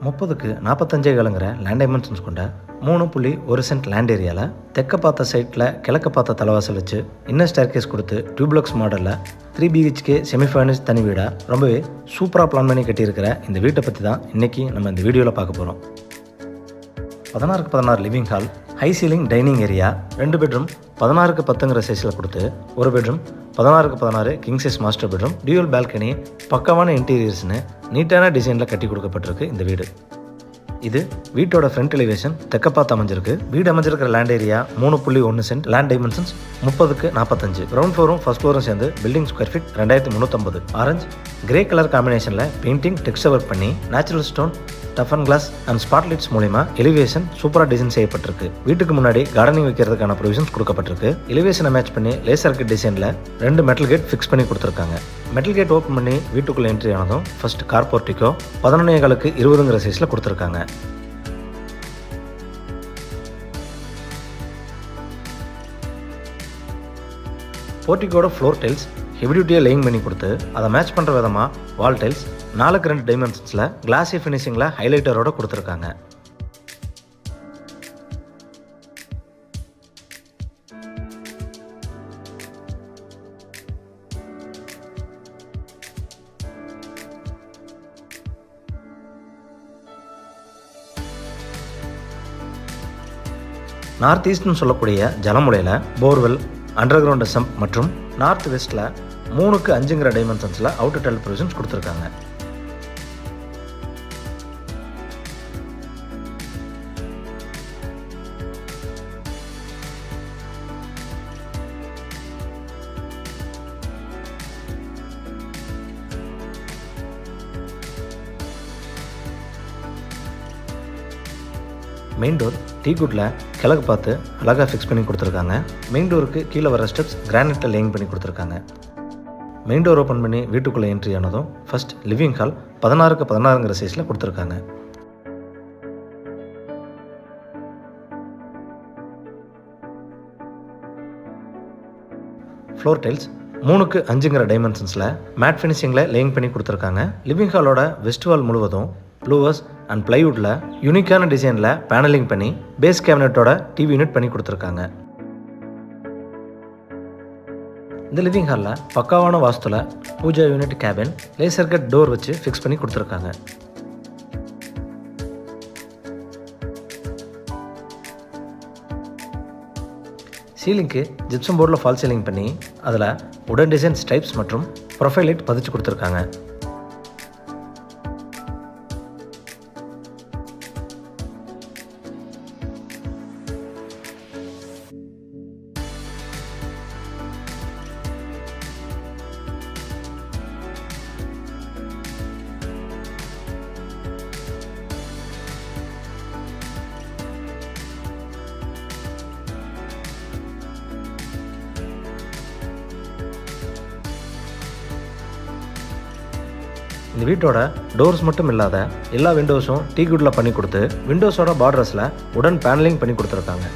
30க்கு 45 land dimensions கொண்ட 3.1 cent land ஏரியாவில் தெற்க பார்த்த சைட்டில் கிழக்க பார்த்த தலைவாசல் வச்சு இன்னர் ஸ்டேர்கேஸ் கொடுத்து டியூப்ளக்ஸ் மாடலில் 3 BHK செமி ஃபர்னிஷ்ட் தனி வீடாக ரொம்பவே சூப்பராக பிளான் பண்ணி கட்டியிருக்கிற இந்த வீட்டை பற்றி தான் இன்றைக்கி நம்ம இந்த வீடியோவில் பார்க்க போகிறோம். 16க்கு 16 living hall, high ceiling dining area, 2 bedroom 16க்கு 10ங்கிற சைஸில் கொடுத்து ஒரு பெட்ரூம் 16க்கு 16 king size master bedroom, dual balcony, பக்காவான இன்டீரியர்ஸ்னு நீட்டான டிசைனில் கட்டி கொடுக்கப்பட்டிருக்கு இந்த வீடு. இது வீட்டோட ஃப்ரண்ட் எலிவேஷன் தெற்க பார்த்து அமைஞ்சிருக்கு. வீடு அமைஞ்சிருக்கிற land area 3.1 cent, land dimensions 30க்கு 45. கிரவுண்ட் ஃப்ளோரும் ஃபர்ஸ்ட் ஃப்ளோரும் சேர்ந்து building square feet 2350. Orange grey colour காம்பினேஷனில் பெயிண்டிங் டெக்ஸ்டர் ஒர்க் பண்ணி natural stone, tough and glass and spotlights மூலிமா எலிவேஷன் சூப்பராக டிசைன் செய்யப்பட்டிருக்கு. வீட்டுக்கு முன்னாடி கார்டனிங் வைக்கிறதுக்கான ப்ரொவிஷன்ஸ் கொடுக்கப்பட்டிருக்கு. எலிவேஷனை மேட்ச் பண்ணி லேசர் கட் டிசைனில் 2 மெட்டல் கேட் ஃபிக்ஸ் பண்ணி கொடுத்துருக்காங்க. மெட்டல் கேட் ஓப்பன் பண்ணி வீட்டுக்குள்ளே என்ட்ரி ஆனதும் ஃபர்ஸ்ட் கார் போர்ட்டிக்கோ 11 20ங்கிற சைஸில் கொடுத்துருக்காங்க. போர்ட்டிக்கோட ஃப்ளோர் டைல்ஸ் ஹெவி டியூட்டியாக லேயிங் பண்ணி கொடுத்து அதை மேட்ச் பண்ணுற விதமாக வால் டைல்ஸ் 4க்கு 2 டைமென்ஷன்ஸில் கிளாஸி ஃபினிஷிங்கில் ஹைலைட்டரோட கொடுத்துருக்காங்க. நார்த் ஈஸ்ட்னு சொல்லக்கூடிய ஜலமுலையில் போர்வெல், அண்டர் கிரவுண்ட் சம்ப் மற்றும் நார்த் வெஸ்ட்டில் 3க்கு 5ங்கிற டைமென்ஷன்ஸில் அவுட்டர் டைல் ப்ரொவிஷன்ஸ் கொடுத்துருக்காங்க. மெயின் டோர் டீக்குட்டில் கிழக்கு பார்த்து அழகாக ஃபிக்ஸ் பண்ணி கொடுத்துருக்காங்க. மெயின் டோருக்கு கீழே வர ஸ்டெப்ஸ் கிரானைட்டில் லேயிங் பண்ணி கொடுத்துருக்காங்க. மெயின் டோர் ஓப்பன் பண்ணி வீட்டுக்குள்ளே என்ட்ரி ஆனதும் ஃபர்ஸ்ட் லிவிங் ஹால் 16க்கு 16ங்கிற சைஸில் கொடுத்துருக்காங்க. ஃப்ளோர் டைல்ஸ் 3க்கு 5ங்கிற டைமென்ஷன்ஸில் மேட் ஃபினிஷிங்கில் லேயிங் பண்ணி கொடுத்துருக்காங்க. லிவிங் ஹாலோட வெஸ்ட் வால் முழுவதும் ப்ளூவர்ஸ் அண்ட் பிளைவுட்டில் யூனிக்கான டிசைனில் பேனலிங் பண்ணி பேஸ் கேபினட்டோட டிவி யூனிட் பண்ணி கொடுத்துருக்காங்க. இந்த லிவிங் ஹாலில் பக்காவான வாஸ்துல pooja unit, cabin, laser cut door வச்சு ஃபிக்ஸ் பண்ணி கொடுத்துருக்காங்க. சீலிங்க்கு ஜிப்சம் போர்டில் ஃபால் சீலிங் பண்ணி அதில் உடன் டிசைன் ஸ்டைப்ஸ் மற்றும் ப்ரொஃபைல் லைட் பதிச்சு கொடுத்துருக்காங்க. இந்த வீட்டோட டோர்ஸ் மட்டும் இல்லாத எல்லா விண்டோஸும் டீக்குட்டில் பண்ணி கொடுத்து விண்டோஸோட பார்டர்ஸில் உடன் பேனலிங் பண்ணி கொடுத்துருக்காங்க.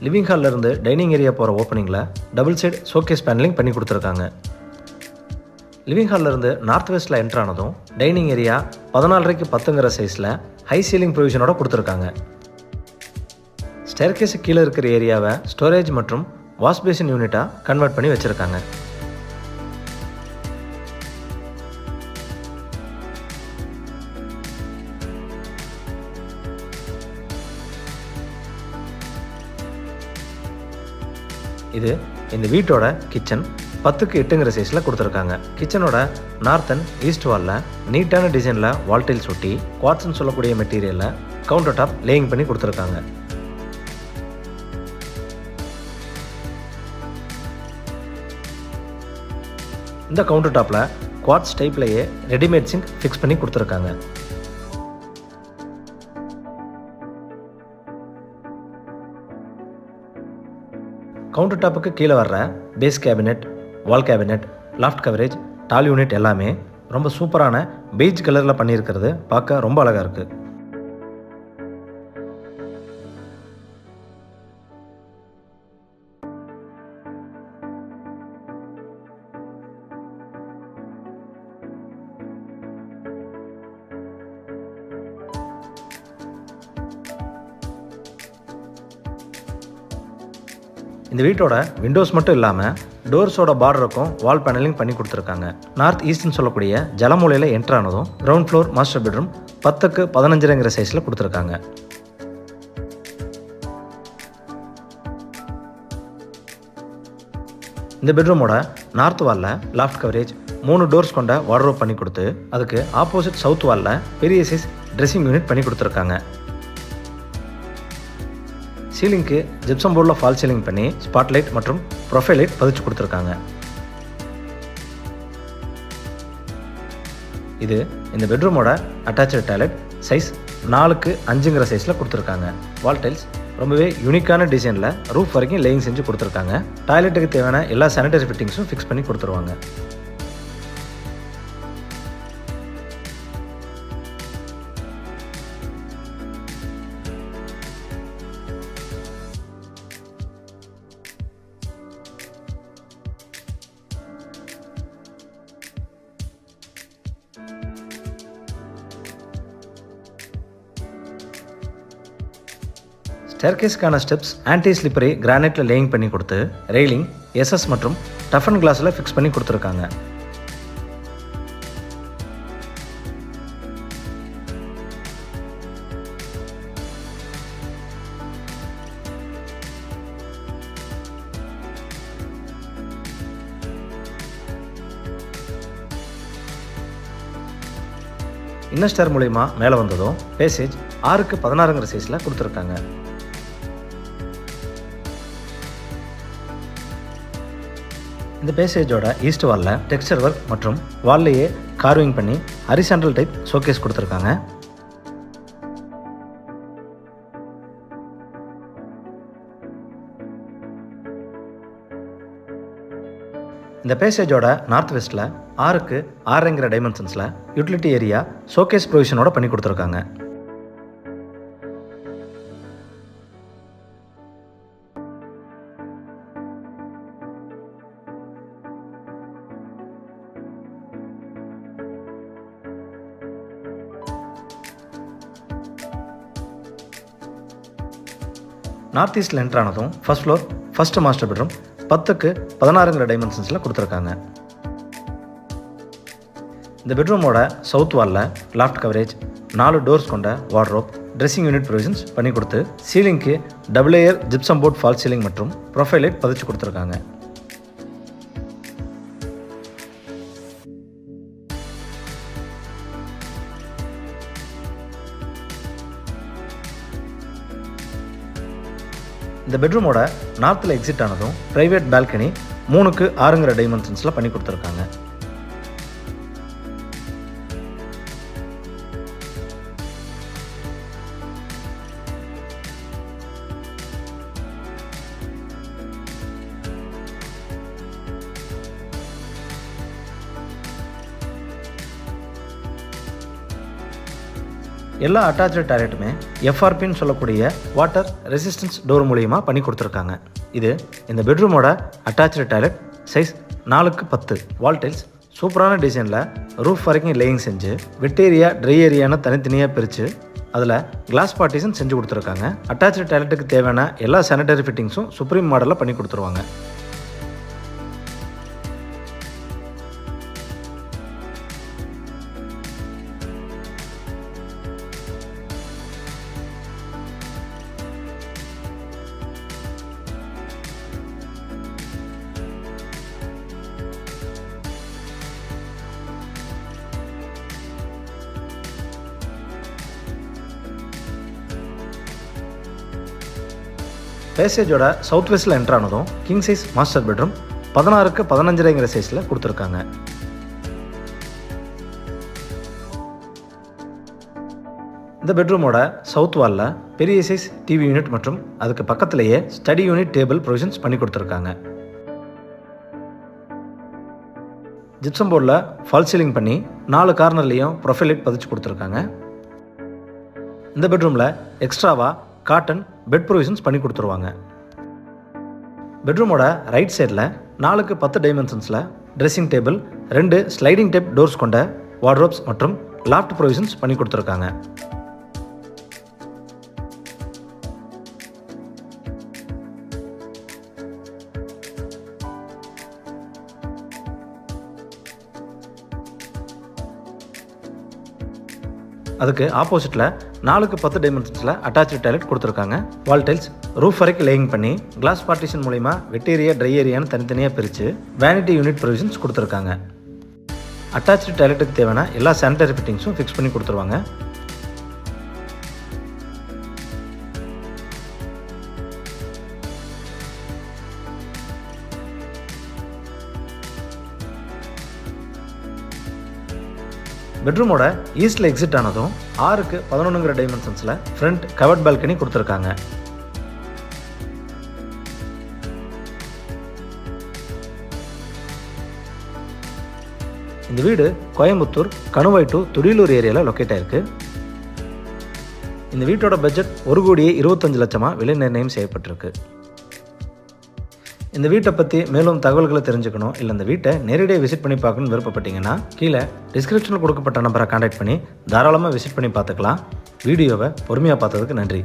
லிவிங் ஹாலில் இருந்து டைனிங் ஏரியா போகிற ஓப்பனிங்கில் டபுள் சைடு ஷோகேஸ் பேனலிங் பண்ணி கொடுத்துருக்காங்க. லிவிங் ஹாலில் இருந்து நார்த் வெஸ்ட்டில் என்ட்ரு ஆனதும் டைனிங் ஏரியா 14க்கு 10ங்கிற சைஸில் ஹை சீலிங் ப்ரொவிஷனோட கொடுத்துருக்காங்க. ஸ்டேர்கேஸுக்கு கீழே இருக்கிற ஏரியாவை ஸ்டோரேஜ் மற்றும் வாஷ் பேசின் யூனிட்டாக கன்வெர்ட் பண்ணி வச்சுருக்காங்க. இது இந்த வீட்டோட கிச்சன் 10க்கு 8ங்கிற சைஸில் கொடுத்துருக்காங்க. கிச்சனோட நார்த் அண்ட் ஈஸ்ட் வாலில் நீட்டான டிசைனில் வால் டைல்ஸ் ஒட்டி குவார்ட்ஸ்னு சொல்லக்கூடிய மெட்டீரியலில் கவுண்டர் டாப் லேயிங் பண்ணி கொடுத்துருக்காங்க. இந்த கவுண்டர் டாப்பில் குவார்ட்ஸ் டைப்லேயே ரெடிமேட் சிங்க் ஃபிக்ஸ் பண்ணி கொடுத்துருக்காங்க. கவுண்டர் டாப்புக்கு கீழே வர்ற base cabinet, wall cabinet, loft coverage, tall unit எல்லாமே ரொம்ப சூப்பரான பெய்ஜ் கலரில் பண்ணியிருக்கிறது பார்க்க ரொம்ப அழகாக இருக்குது. இந்த வீட்டோட விண்டோஸ் மட்டும் இல்லாமல் டோர்ஸோட பார்டருக்கும் வால் பேனலிங் பண்ணி கொடுத்துருக்காங்க. நார்த் ஈஸ்ட்னு சொல்லக்கூடிய ஜலமூலையில் என்ட்ரானதும் கிரவுண்ட் ஃப்ளோர் மாஸ்டர் பெட்ரூம் 10க்கு 15ங்கிற சைஸில் கொடுத்துருக்காங்க. இந்த பெட்ரூமோட நார்த் வாலில் லாஃப்ட் கவரேஜ் 3 டோர்ஸ் கொண்ட வார்ட்ரோப் பண்ணி கொடுத்து அதுக்கு ஆப்போசிட் சவுத் வாலில் பெரிய சைஸ் ட்ரெஸ்ஸிங் யூனிட் பண்ணி கொடுத்துருக்காங்க. சீலிங்க்கு ஜிப்சம் போர்டில் ஃபால் சீலிங் பண்ணி ஸ்பாட்லைட் மற்றும் ப்ரொஃபைல் லைட் பதிச்சு கொடுத்துருக்காங்க. இது இந்த பெட்ரூமோட அட்டாச்சு டாய்லெட் சைஸ் 4க்கு 5ங்கிற சைஸில் கொடுத்துருக்காங்க. வால் டைல்ஸ் ரொம்பவே யூனிக்கான டிசைனில் ரூஃப் வரைக்கும் லேயிங் செஞ்சு கொடுத்துருக்காங்க. டாய்லெட்டுக்கு தேவையான எல்லா சானிடரி ஃபிட்டிங்ஸும் ஃபிக்ஸ் பண்ணி கொடுத்துருவாங்க. ஸ்டேர்கேஸ்க்கான ஸ்டெப்ஸ் ஆன்டி ஸ்லிப்பரி கிரானைட்டில் லேயிங் பண்ணி கொடுத்து ரெயிலிங் எஸ்எஸ் மற்றும் டஃபன் கிளாஸில் ஃபிக்ஸ் பண்ணி கொடுத்துருக்காங்க. இன்னர் ஸ்டேர் மூலயமா மேலே வந்ததும் பேசேஜ் 6க்கு 16ங்கிற சைஸில் கொடுத்துருக்காங்க. இந்த பேசேஜோட ஈஸ்ட் வாலில் டெக்ஸ்சர் ஒர்க் மற்றும் வால்லையே கார்விங் பண்ணி ஹரிசாண்டல் டைப் ஷோகேஸ் கொடுத்துருக்காங்க. இந்த பேசேஜோட நார்த் வெஸ்ட்டில் 6க்கு 6ங்கிற டைமென்ஷன்ஸில் யூட்டிலிட்டி ஏரியா ஷோகேஸ் ப்ரொவிஷனோட பண்ணி கொடுத்துருக்காங்க. நார்த் ஈஸ்டில் என்ட்ரானதும் first floor first master bedroom 10க்கு 16ங்கிற டைமென்ஷன்ஸில் கொடுத்துருக்காங்க. இந்த பெட்ரூமோட சவுத் வாலில் லாஃப்ட் கவரேஜ் 4 டோர்ஸ் கொண்ட வார்ட்ரோப் ட்ரெஸ்ஸிங் யூனிட் ப்ரொவிஷன்ஸ் பண்ணி கொடுத்து சீலிங்க்கு double layer gypsum board false ceiling மற்றும் ப்ரொஃபைல் லைட் பதிச்சு கொடுத்துருக்காங்க. இந்த பெட்ரூமோட நார்த்தில் எக்ஸிட் ஆனதும் ப்ரைவேட் பால்கனி 3க்கு 6ங்கிற டைமென்ஷன்ஸில் பண்ணி கொடுத்துருக்காங்க. எல்லா அட்டாச்சு டாய்லெட்டுமே எஃப்ஆர்பின்னு சொல்லக்கூடிய வாட்டர் ரெசிஸ்டன்ஸ் டோர் மூலியமாக பண்ணி கொடுத்துருக்காங்க. இது இந்த பெட்ரூமோட அட்டாச்சு டாய்லெட் சைஸ் 4க்கு 10. வால் டைல்ஸ் சூப்பரான டிசைனில் ரூஃப் வரைக்கும் லேயிங் செஞ்சு வெட் ஏரியா ட்ரை ஏரியான்னு தனித்தனியாக பிரித்து அதில் கிளாஸ் பார்ட்டிஷன் செஞ்சு கொடுத்துருக்காங்க. அட்டாச்சு டாய்லெட்டுக்கு தேவையான எல்லா சானிடரி ஃபிட்டிங்ஸும் சுப்ரீம் மாடலில் பண்ணி கொடுத்துருவாங்க. பேசேஜோட சவுத் வெஸ்ட்டில் என்ட்ரானதும் கிங் சைஸ் மாஸ்டர் பெட்ரூம் 16க்கு 15ங்கிற சைஸில் கொடுத்துருக்காங்க. இந்த பெட்ரூமோட சவுத் வாலில் பெரிய சைஸ் டிவி யூனிட் மற்றும் அதுக்கு பக்கத்திலேயே ஸ்டடி யூனிட் டேபிள் ப்ரொவிஷன்ஸ் பண்ணி கொடுத்துருக்காங்க. ஜிப்சம் போர்டில் ஃபால் சீலிங் பண்ணி 4 கார்னர்லேயும் ப்ரொஃபைல் லைட் பதிச்சு கொடுத்துருக்காங்க. இந்த பெட்ரூமில் எக்ஸ்ட்ராவாக காட்டன் பெட் ப்ரொவிஷன்ஸ் பண்ணி கொடுத்துருவாங்க. பெட்ரூமோட ரைட் சைடில் 4க்கு 10 டைமென்ஷன்ஸில் dressing table 2 sliding type doors கொண்ட வார்ட்ரோப்ஸ் மற்றும் லாஃப்ட் ப்ரொவிஷன்ஸ் பண்ணி கொடுத்துருக்காங்க. அதுக்கு ஆப்போசிட்டில் 4x10 டைமென்ஷன்ஸில் அட்டாச்சு டாய்லெட் கொடுத்துருக்காங்க. வால் டைல்ஸ் ரூஃப் வரைக்கும் லேயிங் பண்ணி கிளாஸ் பார்ட்டிஷன் மூலிமா வெட் ஏரியா ட்ரை ஏரியான்னு தனித்தனியாக பிரித்து வேனிட்டி யூனிட் ப்ரொவிஷன்ஸ் கொடுத்துருக்காங்க. அட்டாச்சு டாய்லெட்டுக்கு தேவையான எல்லா சானிடரி ஃபிட்டிங்ஸும் ஃபிக்ஸ் பண்ணி கொடுத்துருவாங்க. பெட்ரூமோட ஈஸ்டில் எக்ஸிட் ஆனதும் 6x11 டைமென்ஷன்ஸில் ஃப்ரண்ட் கவர்ட் பால்கனி கொடுத்துருக்காங்க. இந்த வீடு கோயம்புத்தூர் கணுவாய் டு துடியலூர் ஏரியாவில் லொக்கேட் ஆயிருக்கு. இந்த வீட்டோட பட்ஜெட் 1,25,00,000 விலை நிர்ணயம் செய்யப்பட்டிருக்கு. இந்த வீட்டை பற்றி மேலும் தகவல்களை தெரிஞ்சுக்கணும் இல்லை இந்த வீட்டை நேரடியாக விசிட் பண்ணி பார்க்கணும்னு விருப்பப்பட்டீங்கன்னா கீழே டிஸ்கிரிப்ஷனில் கொடுக்கப்பட்ட நம்பரை கான்டாக்ட் பண்ணி தாராளமாக விசிட் பண்ணி பார்த்துக்கலாம். வீடியோவை பொறுமையாக பார்த்ததுக்கு நன்றி.